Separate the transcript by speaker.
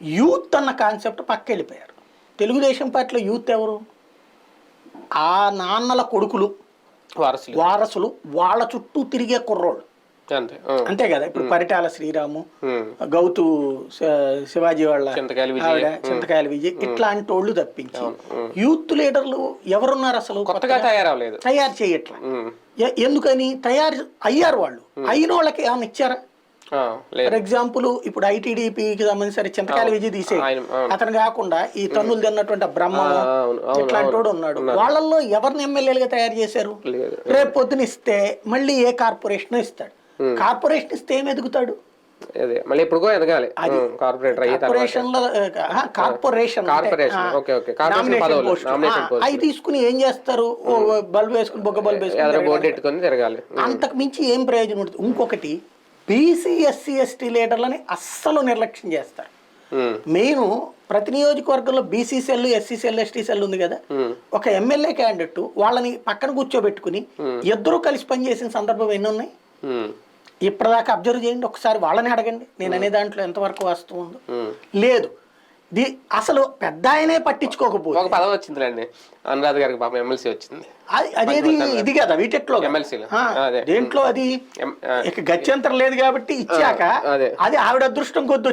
Speaker 1: Youth అన్న concept పక్కెళ్ళిపోయారు. Telugu Desam పార్టీలో youth ఎవరు? ఆ నాన్నల కొడుకులు, వారసులు, వాళ్ళ చుట్టూ తిరిగే కుర్రోళ్ళు అంతే కదా. ఇప్పుడు పరిటాల శ్రీరాము, గౌతు శివాజీ వాళ్ళ ఆవిడ చింతకాయల విజయ్, ఇట్లాంటి వాళ్ళు తప్పించి యూత్ లీడర్లు ఎవరున్నారు అసలు?
Speaker 2: కొత్తగా
Speaker 1: తయారు చేయట్లా. ఎందుకని? తయారు అయ్యారు వాళ్ళు, అయిన వాళ్ళకి ఏమైనా ఇచ్చారా? ఫర్ ఎగ్జాంపుల్ ఇప్పుడు ఐటీడీపీకి సంబంధించి చింతకాయల విజయ్ తీసే, అతను కాకుండా ఈ తన్నులు తిన్నటువంటి బ్రహ్మము ఇట్లాంటి వాడు ఉన్నాడు. వాళ్ళల్లో ఎవరిని ఎమ్మెల్యేలుగా తయారు చేశారు? రేపు పొద్దున ఇస్తే మళ్ళీ ఏ కార్పొరేషన్ ఇస్తాడు? కార్పొరేషన్ ఇస్తే ఏం ఎదుగుతాడు? అవి తీసుకుని ఏం చేస్తారు? బల్బు వేసుకుని బొగ్గ బల్బు వేసుకుని తిరగాలి. అంతకు మించి ఏం ప్రయోజనం ఉంటుంది? ఇంకొకటి, బీసీ ఎస్సీ ఎస్టీ లీడర్లని అస్సలు నిర్లక్ష్యం చేస్తారు. మెయిన్ ప్రతి నియోజకవర్గంలో BC cell, SC cell, ST cell ఉంది కదా. ఒక ఎమ్మెల్యే క్యాండిడేట్ వాళ్ళని పక్కన కూర్చోబెట్టుకుని ఇద్దరు కలిసి పనిచేసిన సందర్భం ఎన్ని ఉన్నాయి? ఇప్పటిదాకా అబ్జర్వ్ చేయండి ఒకసారి, వాళ్ళని అడగండి. నేను అనే దాంట్లో ఎంతవరకు వాస్తవం ఉందో. లేదు, అసలు పెద్ద ఆయనే పట్టించుకోకపోతే.
Speaker 2: ఒక పదవి వచ్చిందిలేండి అనురాధ గారికి, పాపం ఎమ్మెల్సీ వచ్చింది.
Speaker 1: అదేది ఇది కదా వీటెట్లో దేంట్లో అది గత్యంతరం లేదు కాబట్టి ఇచ్చాక అది ఆవిడ అదృష్టం కొద్ది